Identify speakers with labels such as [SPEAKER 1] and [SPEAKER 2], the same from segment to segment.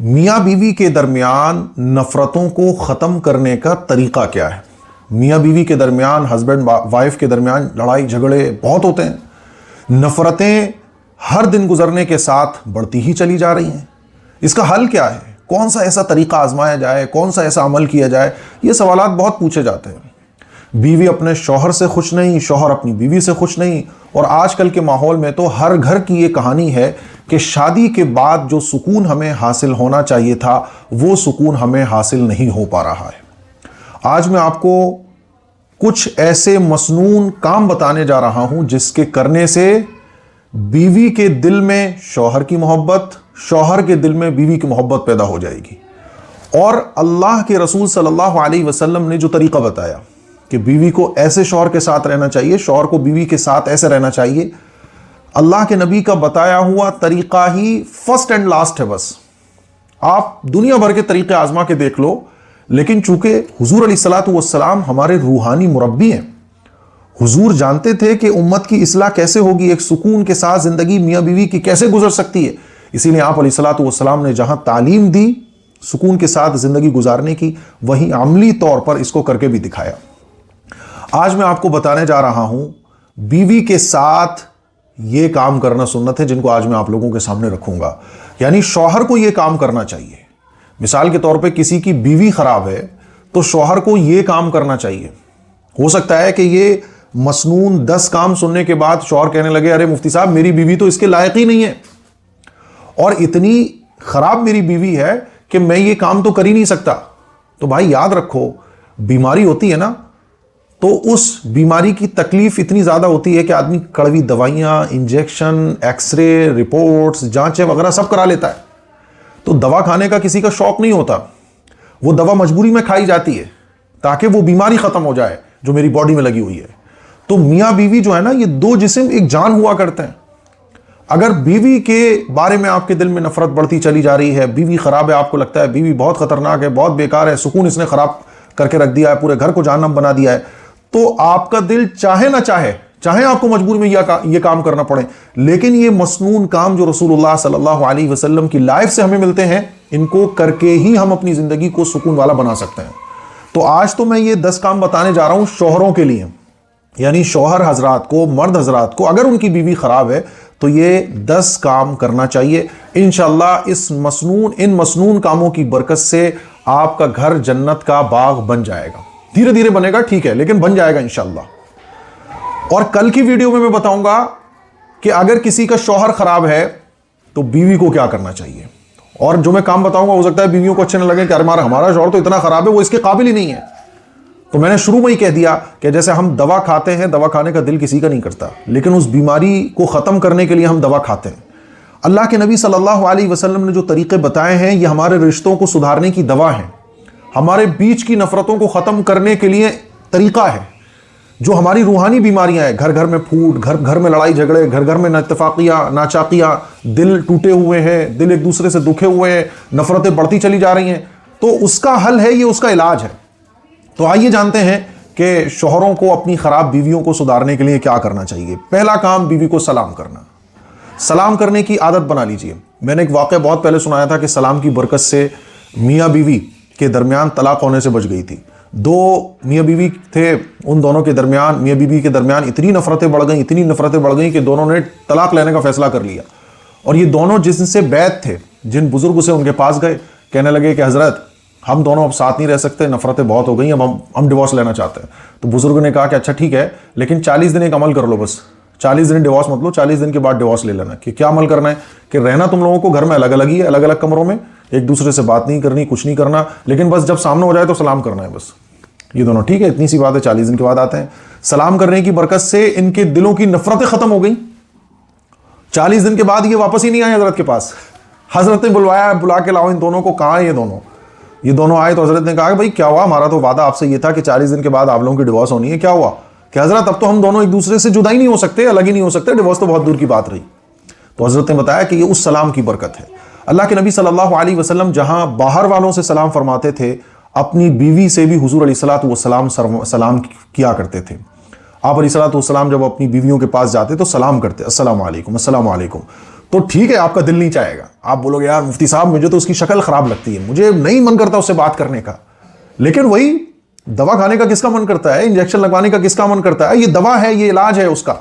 [SPEAKER 1] मियाँ बीवी के दरमियान नफरतों को ख़त्म करने का तरीक़ा क्या है। मियाँ बीवी के दरमियान, हस्बैंड वाइफ के दरमियान लड़ाई झगड़े बहुत होते हैं, नफ़रतें हर दिन गुजरने के साथ बढ़ती ही चली जा रही हैं। इसका हल क्या है, कौन सा ऐसा तरीक़ा आजमाया जाए, कौन सा ऐसा अमल किया जाए, ये सवालात बहुत पूछे जाते हैं। बीवी अपने शौहर से खुश नहीं, शौहर अपनी बीवी से खुश नहीं। और आजकल के माहौल में तो हर घर की ये कहानी है कि शादी के बाद जो सुकून हमें हासिल होना चाहिए था वो सुकून हमें हासिल नहीं हो पा रहा है। आज मैं आपको कुछ ऐसे मसनून काम बताने जा रहा हूं जिसके करने से बीवी के दिल में शौहर की मोहब्बत, शौहर के दिल में बीवी की मोहब्बत पैदा हो जाएगी। और अल्लाह के रसूल सल्लल्लाहु अलैहि वसल्लम ने जो तरीका बताया कि बीवी को ऐसे शौहर के साथ रहना चाहिए, शौहर को बीवी के साथ ऐसे रहना चाहिए, अल्लाह के नबी का बताया हुआ तरीका ही फर्स्ट एंड लास्ट है। बस आप दुनिया भर के तरीके आजमा के देख लो, लेकिन चूंकि हुजूर अलैहिस्सलातु वस्सलाम हमारे रूहानी मुरब्बी हैं, हुजूर जानते थे कि उम्मत की इस्लाह कैसे होगी, एक सुकून के साथ जिंदगी मियाँ बीवी की कैसे गुजर सकती है। इसीलिए आप अलैहिस्सलातु वस्सलाम ने जहां तालीम दी सुकून के साथ जिंदगी गुजारने की, वहीं अमली तौर पर इसको करके भी दिखाया। आज मैं आपको बताने जा रहा हूं बीवी के साथ ये काम करना सुन्नत है, जिनको आज मैं आप लोगों के सामने रखूंगा। यानी शौहर को ये काम करना चाहिए। मिसाल के तौर पे किसी की बीवी खराब है तो शौहर को ये काम करना चाहिए। हो सकता है कि ये मसनून 10 काम सुनने के बाद शौहर कहने लगे, अरे मुफ्ती साहब मेरी बीवी तो इसके लायक ही नहीं है, और इतनी खराब मेरी बीवी है कि मैं ये काम तो कर ही नहीं सकता। तो भाई याद रखो, बीमारी होती है ना, तो उस बीमारी की तकलीफ इतनी ज्यादा होती है कि आदमी कड़वी दवाइयां, इंजेक्शन, एक्सरे, रिपोर्ट्स, जांचें वगैरह सब करा लेता है। तो दवा खाने का किसी का शौक नहीं होता, वो दवा मजबूरी में खाई जाती है ताकि वो बीमारी खत्म हो जाए जो मेरी बॉडी में लगी हुई है। तो मियाँ बीवी जो है ना, ये दो जिस्म एक जान हुआ करते हैं। अगर बीवी के बारे में आपके दिल में नफरत बढ़ती चली जा रही है, बीवी खराब है, आपको लगता है बीवी बहुत खतरनाक है, बहुत बेकार है, सुकून इसने खराब करके रख दिया है, पूरे घर को जहन्नम बना दिया है, तो आपका दिल चाहे ना चाहे आपको मजबूर में ये काम करना पड़े, लेकिन ये मसनून काम जो रसूलुल्लाह सल्लल्लाहु अलैहि वसल्लम की लाइफ से हमें मिलते हैं, इनको करके ही हम अपनी जिंदगी को सुकून वाला बना सकते हैं। तो आज तो मैं ये 10 काम बताने जा रहा हूं शौहरों के लिए, यानी शौहर हजरात को, मर्द हजरात को, अगर उनकी बीवी खराब है तो ये 10 काम करना चाहिए। इंशाअल्लाह इन मसनून कामों की बरकत से आपका घर जन्नत का बाग बन जाएगा। धीरे धीरे बनेगा, ठीक है, लेकिन बन जाएगा इंशाअल्लाह। और कल की वीडियो में मैं बताऊंगा कि अगर किसी का शौहर खराब है तो बीवी को क्या करना चाहिए। और जो मैं काम बताऊंगा हो सकता है बीवियों को अच्छे न लगे कि अरे हमारा शौहर तो इतना खराब है, वो इसके काबिल ही नहीं है। तो मैंने शुरू में ही कह दिया कि जैसे हम दवा खाते हैं, दवा खाने का दिल किसी का नहीं करता, लेकिन उस बीमारी को ख़त्म करने के लिए हम दवा खाते हैं। अल्लाह के नबी सल्लल्लाहु अलैहि वसल्लम ने जो तरीक़े बताए हैं, ये हमारे रिश्तों को सुधारने की दवा है, हमारे बीच की नफ़रतों को ख़त्म करने के लिए तरीक़ा है। जो हमारी रूहानी बीमारियां हैं, घर घर में फूट, घर में लड़ाई झगड़े, घर घर में नाइत्तेफाकियाँ, नाचाकियाँ, दिल टूटे हुए हैं, दिल एक दूसरे से दुखे हुए हैं, नफ़रतें बढ़ती चली जा रही हैं, तो उसका हल है, ये उसका इलाज है। तो आइए जानते हैं कि शौहरों को अपनी ख़राब बीवियों को सुधारने के लिए क्या करना चाहिए। पहला काम, बीवी को सलाम करना। सलाम करने की आदत बना लीजिए। मैंने एक वाक़या बहुत पहले सुनाया था कि सलाम की बरकत से मियाँ बीवी के दरमियान तलाक होने से बच गई थी। 2 मियाँ बीवी थे, उन दोनों के दरमियान, मियाँ बीवी के दरमियान इतनी नफ़रतें बढ़ गई कि दोनों ने तलाक लेने का फैसला कर लिया। और ये दोनों जिनसे बैत थे, जिन बुजुर्ग से उनके पास गए, कहने लगे कि हज़रत हम दोनों अब साथ नहीं रह सकते, नफ़रतें बहुत हो गई, अब हम डिवोर्स लेना चाहते हैं। तो बुजुर्ग ने कहा कि अच्छा ठीक है, लेकिन 40 दिन एक अमल कर लो, बस 40 दिन डिवोर्स मत लो, 40 दिन के बाद डिवोर्स ले लेना। कि क्या अमल करना है कि रहना तुम लोगों को घर में अलग अलग ही है, अलग अलग कमरों में, एक दूसरे से बात नहीं करनी, कुछ नहीं करना, लेकिन बस जब सामने हो जाए तो सलाम करना है बस। ये दोनों ठीक है, इतनी सी बात है। 40 दिन के बाद आते हैं। सलाम करने की बरकत से इनके दिलों की नफरतें खत्म हो गई। 40 दिन के बाद ये वापस ही नहीं आए हजरत के पास। हजरत ने बुला के लाओ इन दोनों को। कहाँ है ये दोनों आए तो हजरत ने कहा कि भाई क्या हुआ, हमारा तो वादा आपसे ये था कि 40 दिन के बाद आप लोगों की डिवोर्स होनी है, क्या हुआ? कि हजरत अब तो हम दोनों एक दूसरे से जुदा ही नहीं हो सकते, अलग ही नहीं हो सकते, डिवोर्स तो बहुत दूर की बात रही। तो हजरत ने बताया कि ये उस सलाम की बरकत है। अल्लाह के नबी सल्लल्लाहु अलैहि वसल्लम जहां बाहर वालों से सलाम फरमाते थे, अपनी बीवी से भी हुजूर अलैहिस्सलातु वस्सलाम सलाम किया करते थे। आप अलैहिस्सलातु वस्सलाम जब अपनी बीवियों के पास जाते तो सलाम करते, अस्सलामु अलैकुम, अस्सलामु अलैकुम। तो ठीक है, आपका दिल नहीं चाहेगा, आप बोलोगे यार मुफ्ती साहब मुझे तो उसकी शक्ल खराब लगती है, मुझे नहीं मन करता उससे बात करने का। लेकिन वही दवा खाने का किसका मन करता है, इंजेक्शन लगवाने का किसका मन करता है? ये दवा है, ये इलाज है उसका।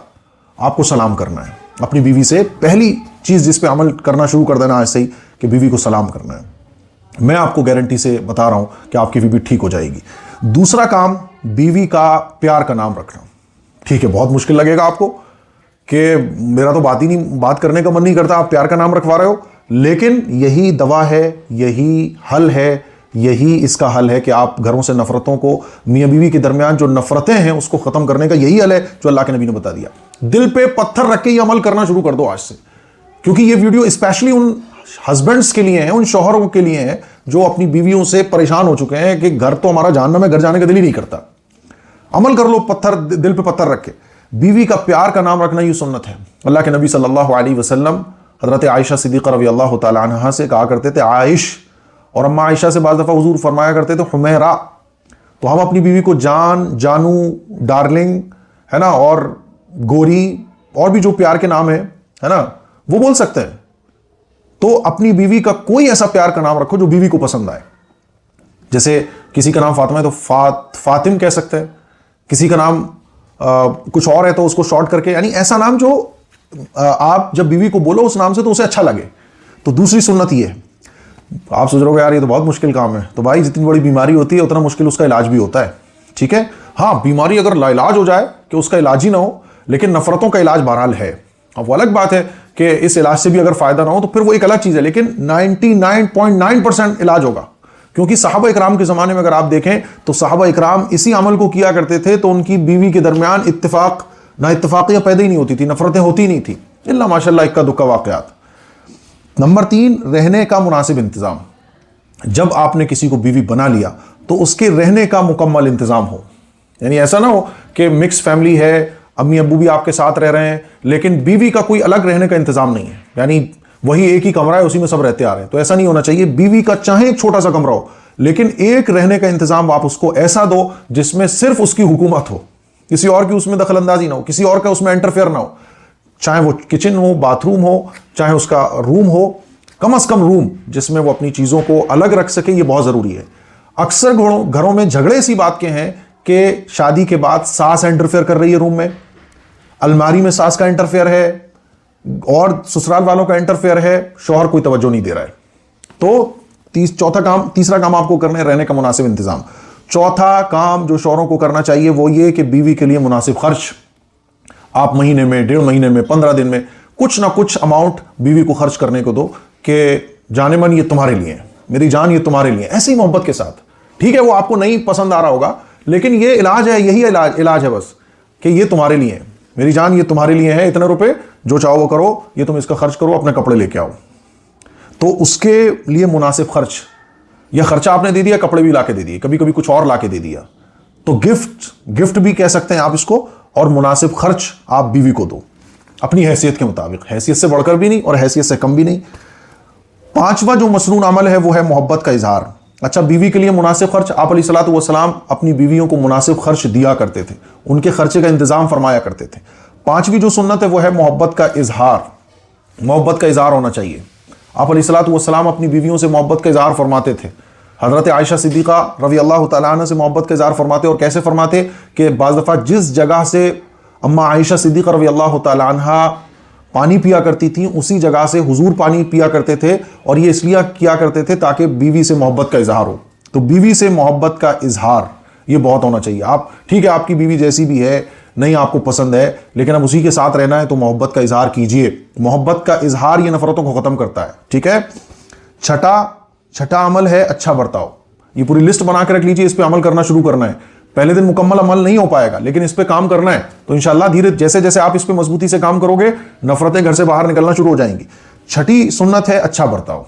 [SPEAKER 1] आपको सलाम करना है अपनी बीवी से। पहली चीज जिस पे अमल करना शुरू कर देना ऐसे ही कि बीवी को सलाम करना है। मैं आपको गारंटी से बता रहा हूं कि आपकी बीवी ठीक हो जाएगी। दूसरा काम, बीवी का प्यार का नाम रखना। ठीक है, बहुत मुश्किल लगेगा आपको कि मेरा तो बात करने का मन नहीं करता, आप प्यार का नाम रखवा रहे हो, लेकिन यही दवा है, यही हल है, यही इसका हल है कि आप घरों से नफरतों को, मियां बीवी के दरमियान जो नफरतें हैं उसको खत्म करने का यही हल है जो अल्लाह के नबी ने बता दिया। दिल पे पत्थर रख के ये अमल करना शुरू कर दो आज से, क्योंकि ये वीडियो स्पेशली उन हस्बैंड्स के लिए है, उन शौहरों के लिए है जो अपनी बीवियों से परेशान हो चुके हैं कि घर तो हमारा जहन्नम है, घर जाने का दिल ही नहीं करता। अमल कर लो, पत्थर दिल पे पत्थर रख के। बीवी का प्यार का नाम रखना ये सुन्नत है। अल्लाह के नबी सल्लल्लाहु अलैहि वसल्लम हजरत आयशा सिद्दीक़ा रज़ी अल्लाह तआला अन्हा से कहा करते थे आयश, और अम्मा आयशा से बाज़ दफ़ा हुजूर फरमाया करते थे हुमैरा। तो हम अपनी बीवी को जान, जानू, डार्लिंग, है ना, और गोरी, और भी जो प्यार के नाम है ना, वो बोल सकते हैं। तो अपनी बीवी का कोई ऐसा प्यार का नाम रखो जो बीवी को पसंद आए। जैसे किसी का नाम फातिमा है तो फातिम कह सकते हैं, किसी का नाम कुछ और है तो उसको शॉर्ट करके, यानी ऐसा नाम जो आप जब बीवी को बोलो उस नाम से तो उसे अच्छा लगे। तो दूसरी सुन्नत ये है। आप सोच रहे हो यार ये तो बहुत मुश्किल काम है, तो भाई जितनी बड़ी बीमारी होती है उतना मुश्किल उसका इलाज भी होता है। ठीक है, हाँ, बीमारी अगर लाइलाज हो जाए कि उसका इलाज ही ना हो, लेकिन नफरतों का इलाज बहरहाल है। अब वो अलग बात है कि इस इलाज से भी अगर फायदा ना हो तो फिर वो एक अलग चीज है, लेकिन 99.9% इलाज होगा। क्योंकि सहाबा इकराम के ज़माने में अगर आप देखें तो सहाबा इकराम इसी अमल को किया करते थे, तो उनकी बीवी के दरमियान इत्तेफाक ना इत्तेफाकियाँ पैदा ही नहीं होती थी, नफरतें होती नहीं थी, इल्ला माशाल्लाह इक्का दुक्का वाक़यात। नंबर 3, रहने का मुनासिब इंतज़ाम। जब आपने किसी को बीवी बना लिया तो उसके रहने का मुकम्मल इंतज़ाम हो। यानी ऐसा ना हो कि मिक्स फैमिली है, अम्मी अब्बू भी आपके साथ रह रहे हैं, लेकिन बीवी का कोई अलग रहने का इंतज़ाम नहीं है, यानी वही एक ही कमरा है, उसी में सब रहते आ रहे हैं। तो ऐसा नहीं होना चाहिए। बीवी का चाहे एक छोटा सा कमरा हो, लेकिन एक रहने का इंतजाम आप उसको ऐसा दो जिसमें सिर्फ उसकी हुकूमत हो, किसी और की उसमें दखल अंदाजी ना हो, किसी और का उसमें इंटरफेयर ना हो। चाहे वो किचन हो, बाथरूम हो, चाहे उसका रूम हो, कम से कम रूम जिसमें वो अपनी चीज़ों को अलग रख सके, ये बहुत ज़रूरी है। अक्सर घरों में झगड़े इसी बात के हैं कि शादी के बाद सास इंटरफेयर कर रही है रूम में, अलमारी में सास का इंटरफेयर है और ससुराल वालों का इंटरफेयर है, शौहर कोई तवज्जो नहीं दे रहा है। तो तीसरा काम आपको करना है रहने का मुनासिब इंतजाम। चौथा काम जो शौहरों को करना चाहिए वो ये कि बीवी के लिए मुनासिब खर्च आप महीने में, 1.5 महीने में, 15 दिन में कुछ ना कुछ अमाउंट बीवी को खर्च करने को दो कि जाने मन ये तुम्हारे लिए है, मेरी जान ये तुम्हारे लिए, ऐसे ही मोहब्बत के साथ। ठीक है, वो आपको नहीं पसंद आ रहा होगा, लेकिन ये इलाज है, यही इलाज है बस, कि ये तुम्हारे लिए है, मेरी जान ये तुम्हारे लिए है, इतने रुपए जो चाहो वो करो, ये तुम इसका खर्च करो, अपने कपड़े लेके आओ। तो उसके लिए मुनासिब खर्च, या खर्चा आपने दे दिया, कपड़े भी लाके दे दिए, कभी कभी कुछ और लाके दे दिया, तो गिफ्ट भी कह सकते हैं आप इसको, और मुनासिब खर्च आप बीवी को दो अपनी हैसियत के मुताबिक, हैसियत से बढ़कर भी नहीं और हैसियत से कम भी नहीं। 5वां जो मसनून अमल है वो है मोहब्बत का इजहार। अच्छा, बीवी के लिए मुनासिब खर्च, आप अलैहिस्सलातु वस्सलाम अपनी बीवियों को मुनासिब खर्च दिया करते थे, उनके खर्चे का इंतजाम फरमाया करते थे। 5वीं जो सुन्नत है वो है मोहब्बत का इजहार। मोहब्बत का इजहार होना चाहिए। आप अलैहिस्सलातु वस्सलाम अपनी बीवियों से मोहब्बत का इजहार फरमाते थे। हज़रत आयशा सिद्दीक़ा रज़ी अल्लाह तआला अन्हा से मोहब्बत का इजहार फरमाते, और कैसे फरमाते कि बाज़ दफ़ा जिस जगह से अम्मा आयशा सिद्दीक़ा रज़ी अल्लाह तआला अन्हा पानी पिया करती थी उसी जगह से हुजूर पानी पिया करते थे, और ये इसलिए किया करते थे ताकि बीवी से मोहब्बत का इजहार हो। तो बीवी से मोहब्बत का इजहार ये बहुत होना चाहिए। आप ठीक है, आपकी बीवी जैसी भी है, नहीं आपको पसंद है, लेकिन अब उसी के साथ रहना है तो मोहब्बत का इजहार कीजिए। मोहब्बत का इजहार ये नफरतों को खत्म करता है। ठीक है, छठा अमल है अच्छा बर्ताव। ये पूरी लिस्ट बना के रख लीजिए, इस पे अमल करना शुरू करना है। पहले दिन मुकम्मल अमल नहीं हो पाएगा, लेकिन इस पे काम करना है, तो इंशाल्लाह धीरे जैसे जैसे आप इस पे मजबूती से काम करोगे, नफरतें घर से बाहर निकलना शुरू हो जाएंगी। छठी सुन्नत है अच्छा बर्ताव।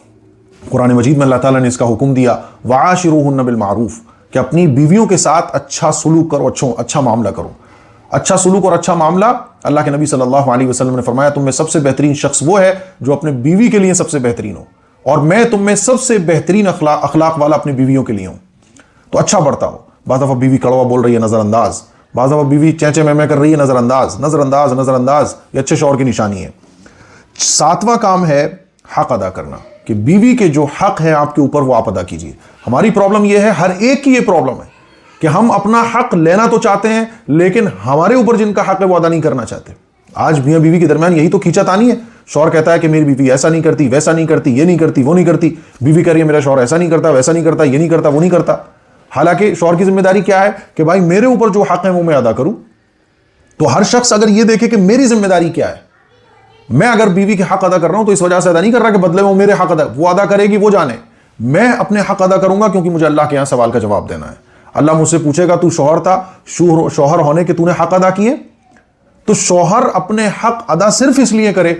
[SPEAKER 1] कुरान मजीद में अल्लाह ताला ने इसका हुक्म दिया, वआशिरूहुन्ना बिल मारूफ, कि अपनी बीवियों के साथ अच्छा सुलूक करो, अच्छा मामला करो। अच्छा सुलूक और अच्छा मामला, अल्लाह के नबी सल्लल्लाहु अलैहि वसल्लम ने फरमाया, तुम में सबसे बेहतरीन शख्स वो है जो अपने बीवी के लिए सबसे बेहतरीन हो, और मैं तुम में सबसे बेहतरीन अखलाक वाला अपनी बीवियों के लिए हूं। तो अच्छा बर्ताव। बाज़ दफ़ा बीवी कड़वा बोल रही है, नज़रअंदाज। बाज़ दफ़ा बीवी चैचे मैं कर रही है, नज़रअंदाज। ये अच्छे शौहर की निशानी है। सातवां काम है हक अदा करना, कि बीवी के जो हक है आपके ऊपर वो आप अदा कीजिए। हमारी प्रॉब्लम यह है, हर एक की ये प्रॉब्लम है कि हम अपना हक लेना तो चाहते हैं, लेकिन हमारे ऊपर जिनका हक है वो अदा नहीं करना चाहते। आज मियां बीवी के दरमियान यही तो खींचातानी है। शौहर कहता है कि मेरी बीवी ऐसा नहीं करती, वैसा नहीं करती, ये नहीं करती, वो नहीं करती। बीवी कह रही है मेरा शौहर ऐसा नहीं करता, वैसा नहीं करता, ये नहीं करता, वो नहीं करता। हालांकि शौहर की जिम्मेदारी क्या है कि भाई मेरे ऊपर जो हक है वो मैं अदा करूं। तो हर शख्स अगर ये देखे कि मेरी जिम्मेदारी क्या है, मैं अगर बीवी के हक अदा कर रहा हूं तो इस वजह से अदा नहीं कर रहा कि बदले में वो मेरे हक अदा, वो अदा करेगी वो जाने, मैं अपने हक अदा करूंगा, क्योंकि मुझे अल्लाह के यहां सवाल का जवाब देना है। अल्लाह मुझसे पूछेगा तू शौहर था, शौहर होने के तूने हक अदा किए? तो शौहर अपने हक अदा सिर्फ इसलिए करे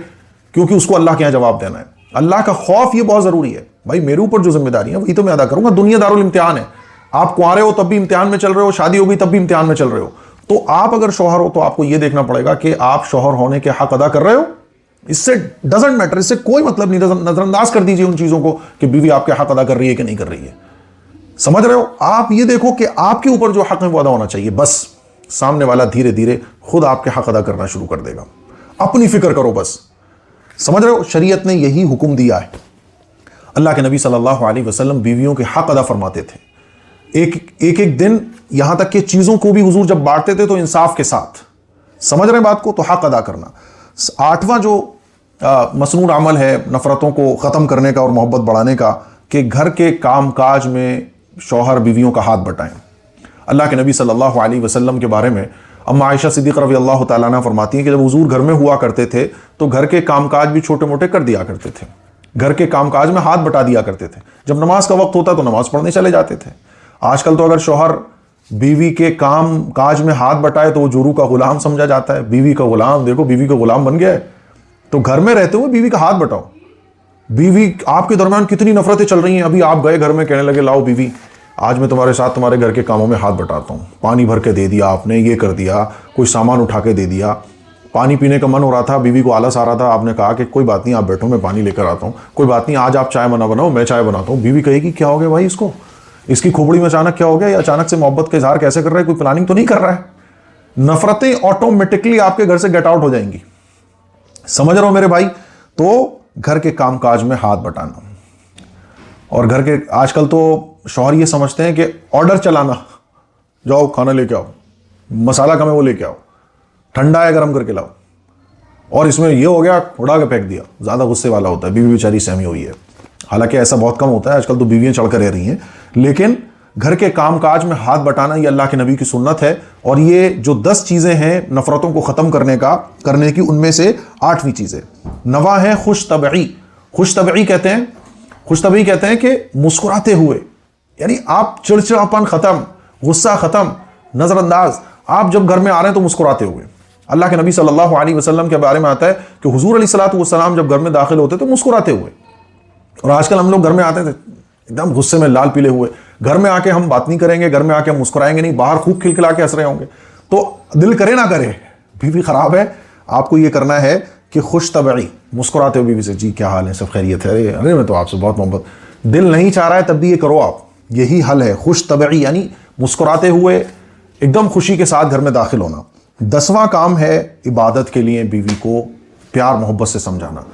[SPEAKER 1] क्योंकि उसको अल्लाह के यहां जवाब देना है। अल्लाह का खौफ ये बहुत जरूरी है। भाई मेरे ऊपर जो जिम्मेदारी है वही तो मैं अदा करूंगा। दुनिया दारुल इम्तिहान है। आप कुंवारे हो तब भी इम्तिहान में चल रहे हो, शादी हो गई तब भी इम्तिहान में चल रहे हो। तो आप अगर शौहर हो तो आपको यह देखना पड़ेगा कि आप शौहर होने के हक अदा कर रहे हो। इससे डजंट मैटर, इससे कोई मतलब नहीं। नजरअंदाज कर दीजिए उन चीजों को कि बीवी आपके हक अदा कर रही है कि नहीं कर रही है। समझ रहे हो? आप ये देखो कि आपके ऊपर जो हक है वो अदा होना चाहिए। बस सामने वाला धीरे धीरे खुद आपके हक अदा करना शुरू कर देगा। अपनी फिक्र करो बस। समझ रहे हो? शरीयत ने यही हुक्म दिया है। अल्लाह के नबी सल्लल्लाहु अलैहि वसल्लम बीवियों के हक अदा फरमाते थे। एक दिन यहां तक कि चीजों को भी हुजूर जब बांटते थे तो इंसाफ के साथ। समझ रहे बात को? तो हक अदा करना। आठवां जो मसनून अमल है नफरतों को ख़त्म करने का और मोहब्बत बढ़ाने का, कि घर के काम काज में शौहर बीवियों का हाथ बटाएं। अल्लाह के नबी सल्लल्लाहु अलैहि वसल्लम के बारे में अम्मा आयशा सिद्दीक़ा रज़ी अल्लाह तआला अन्हा फरमाती हैं कि जब हुजूर घर में हुआ करते थे तो घर के कामकाज भी छोटे मोटे कर दिया करते थे। घर के कामकाज में हाथ बटा दिया करते थे। जब नमाज का वक्त होता तो नमाज पढ़ने चले जाते थे। आजकल तो अगर शौहर बीवी के काम काज में हाथ बटाए तो वो जोरू का गुलाम समझा जाता है। बीवी का गुलाम, देखो बीवी का गुलाम बन गया है। तो घर में रहते हुए बीवी का हाथ बटाओ। बीवी आपके दरमियान कितनी नफरतें चल रही हैं। अभी आप गए घर में, कहने लगे लाओ बीवी आज मैं तुम्हारे साथ तुम्हारे घर के कामों में हाथ बटाता हूँ। पानी भर के दे दिया आपने, ये कर दिया, कोई सामान उठा के दे दिया। पानी पीने का मन हो रहा था, बीवी को आलस आ रहा था, आपने कहा कि कोई बात नहीं आप बैठो मैं पानी लेकर आता हूँ, कोई बात नहीं आज आप चाय बनाओ मैं चाय बनाता हूँ। बीवी कहेगी क्या हो गया भाई इसको, इसकी खोपड़ी में अचानक क्या हो गया, या अचानक से मोहब्बत का इजहार कैसे कर रहा है, कोई प्लानिंग तो नहीं कर रहा है। नफरतें ऑटोमेटिकली आपके घर से गेट आउट हो जाएंगी। समझ रहे हो मेरे भाई? तो घर के कामकाज में हाथ बटाना। और घर के आजकल तो शौहर ये समझते हैं कि ऑर्डर चलाना, जाओ खाना लेके आओ, मसाला कम है वो लेके आओ, ठंडा है गर्म करके लाओ, और इसमें ये हो गया उड़ा के फेंक दिया। ज़्यादा गुस्से वाला होता है। बीवी बेचारी सहमी हुई है। हालांकि ऐसा बहुत कम होता है, आजकल तो बीवियाँ चढ़कर रह रही हैं। लेकिन घर के कामकाज में हाथ बटाना ये अल्लाह के नबी की सुन्नत है। और ये जो 10 चीज़ें हैं नफ़रतों को ख़त्म करने की, उनमें से 8वीं चीज़ है नवा है खुश तबई। खुश तबई कहते हैं कि मुस्कुराते हुए, यानी आप चिड़चिड़ापन ख़त्म, गुस्सा ख़त्म, नज़रअंदाज। आप जब घर में आ रहे हैं तो मुस्कुराते हुए। अल्लाह के नबी सल्लल्लाहु अलैहि वसल्लम के बारे में आता है कि हुजूर अलैहिस्सलातु वस्सलाम जब घर में दाखिल होते तो मुस्कुराते हुए। और आजकल हम लोग घर में आते थे एकदम गुस्से में लाल पीले हुए। घर में आके हम बात नहीं करेंगे, घर में आके हम मुस्कुराएंगे नहीं, बाहर खूब खिलखिला के हंस रहे होंगे। तो दिल करे ना करे, बीवी खराब है, आपको ये करना है कि खुश तबई, मुस्कुराते हुए बीवी से जी क्या हाल है, सब खैरियत है, अरे मैं तो आपसे बहुत मोहब्बत। दिल नहीं चाह रहा है तब भी ये करो आप, यही हल है। खुश तबई यानी मुस्कुराते हुए एकदम खुशी के साथ घर में दाखिल होना। 10वां काम है इबादत के लिए बीवी को प्यार मोहब्बत से समझाना।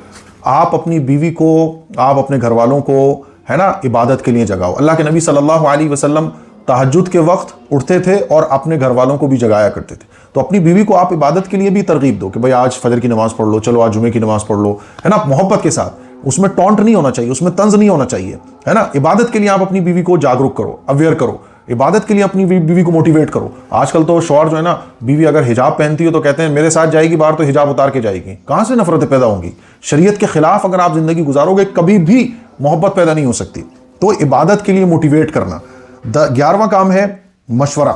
[SPEAKER 1] आप अपनी बीवी को, आप अपने घर वालों को, है ना, इबादत के लिए जगाओ। अल्लाह के नबी सल्लल्लाहु अलैहि वसल्लम तहज्जुद के वक्त उठते थे और अपने घर वालों को भी जगाया करते थे। तो अपनी बीवी को आप इबादत के लिए भी तरगीब दो कि भाई आज फजर की नमाज पढ़ लो, चलो आज जुमे की नमाज पढ़ लो, है ना, मोहब्बत के साथ। उसमें टॉन्ट नहीं होना चाहिए, उसमें तंज नहीं होना चाहिए, है ना। इबादत के लिए आप अपनी बीवी को जागरूक करो, अवेयर करो। इबादत के लिए अपनी बीवी को मोटिवेट करो। आजकल तो शौहर जो है ना, बीवी अगर हिजाब पहनती हो तो कहते हैं मेरे साथ जाएगी बाहर तो हिजाब उतार के जाएगी। कहाँ से नफरतें पैदा होंगी? शरीयत के खिलाफ अगर आप जिंदगी गुजारोगे कभी भी मोहब्बत पैदा नहीं हो सकती। तो इबादत के लिए मोटिवेट करना। 11वां काम है मशवरा,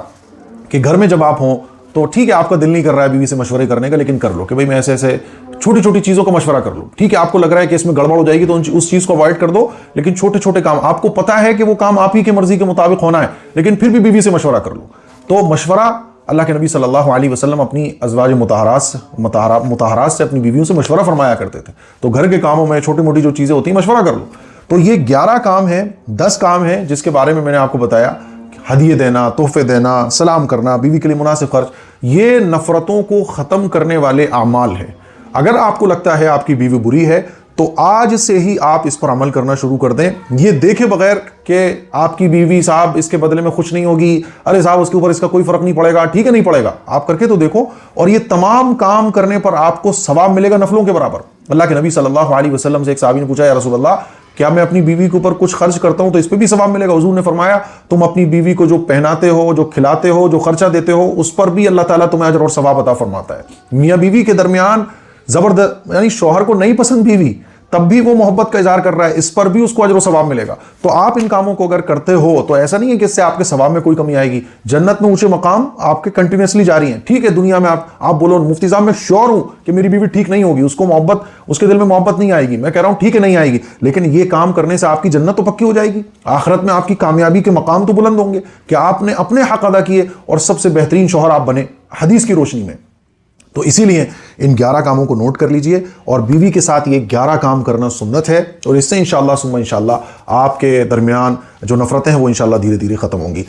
[SPEAKER 1] कि घर में जब आप हों तो ठीक है आपका दिल नहीं कर रहा है बीवी से मशवरे करने का, लेकिन कर लो कि भाई मैं ऐसे ऐसे छोटी छोटी चीज़ों का मशवरा कर लो। ठीक है आपको लग रहा है कि इसमें गड़बड़ हो जाएगी तो उस चीज़ को अवॉइड कर दो, लेकिन छोटे छोटे काम आपको पता है कि वो काम आप ही की मर्जी के मुताबिक होना है, लेकिन फिर भी बीवी से मशवरा कर लो। तो मशवरा, अल्लाह के नबी सल्लल्लाहु अलैहि वसल्लम अपनी अज़वाज मुताहरात से अपनी बीवियों से मशवरा फरमाया करते थे। तो घर के कामों में छोटी मोटी जो चीज़ें होती हैं मशवरा कर लो। तो ये 11 काम है, 10 काम है जिसके बारे में मैंने आपको बताया। हदिये देना, तोहफे देना, सलाम करना, बीवी के लिए मुनासिब खर्च, ये नफ़रतों को ख़त्म करने वाले आमाल है। अगर आपको लगता है आपकी बीवी बुरी है तो आज से ही आप इस पर अमल करना शुरू कर दें। ये देखे बगैर कि आपकी बीवी साहब इसके बदले में खुश नहीं होगी, अरे साहब उसके ऊपर इसका कोई फर्क नहीं पड़ेगा, ठीक है नहीं पड़ेगा, आप करके तो देखो। और ये तमाम काम करने पर आपको सवाब मिलेगा नफलों के बराबर। अल्लाह के नबी सल्लल्लाहु अलैहि वसल्लम से एक सहाबी ने पूछा, या रसूल अल्लाह, क्या मैं अपनी बीवी के ऊपर कुछ खर्च करता हूं तो इस पर भी सवाब मिलेगा? हुजूर ने फरमाया, तुम अपनी बीवी को जो पहनाते हो, जो खिलाते हो, जो खर्चा देते हो, उस पर भी अल्लाह ताला तुम्हें अजर और सवाब अता फरमाता है। मियां बीवी के दरमियान जबरदस्त, यानी शौहर को नहीं पसंद बीवी, तब भी वो मोहब्बत का इजहार कर रहा है, इस पर भी उसको अजर और सवाब मिलेगा। तो आप इन कामों को अगर करते हो तो ऐसा नहीं है कि इससे आपके सवाब में कोई कमी आएगी। जन्नत में ऊंचे मकाम आपके कंटिन्यूसली जारी हैं। ठीक है, दुनिया में आप बोलो मुफ्ती साहब मैं श्योर हूं कि मेरी बीवी ठीक नहीं होगी, उसको मोहब्बत, उसके दिल में मोहब्बत नहीं आएगी। मैं कह रहा हूं ठीक है नहीं आएगी, लेकिन ये काम करने से आपकी जन्नत तो पक्की हो जाएगी। आखिरत में आपकी कामयाबी के मकाम तो बुलंद होंगे कि आपने अपने हक अदा किए और सबसे बेहतरीन शौहर आप बने हदीस की रोशनी में। तो इसीलिए इन 11 कामों को नोट कर लीजिए और बीवी के साथ ये 11 काम करना सुन्नत है, और इससे इंशाअल्लाह सुम्मा इंशाअल्लाह आपके दरमियान जो नफरतें हैं वो इंशाअल्लाह धीरे धीरे खत्म होंगी।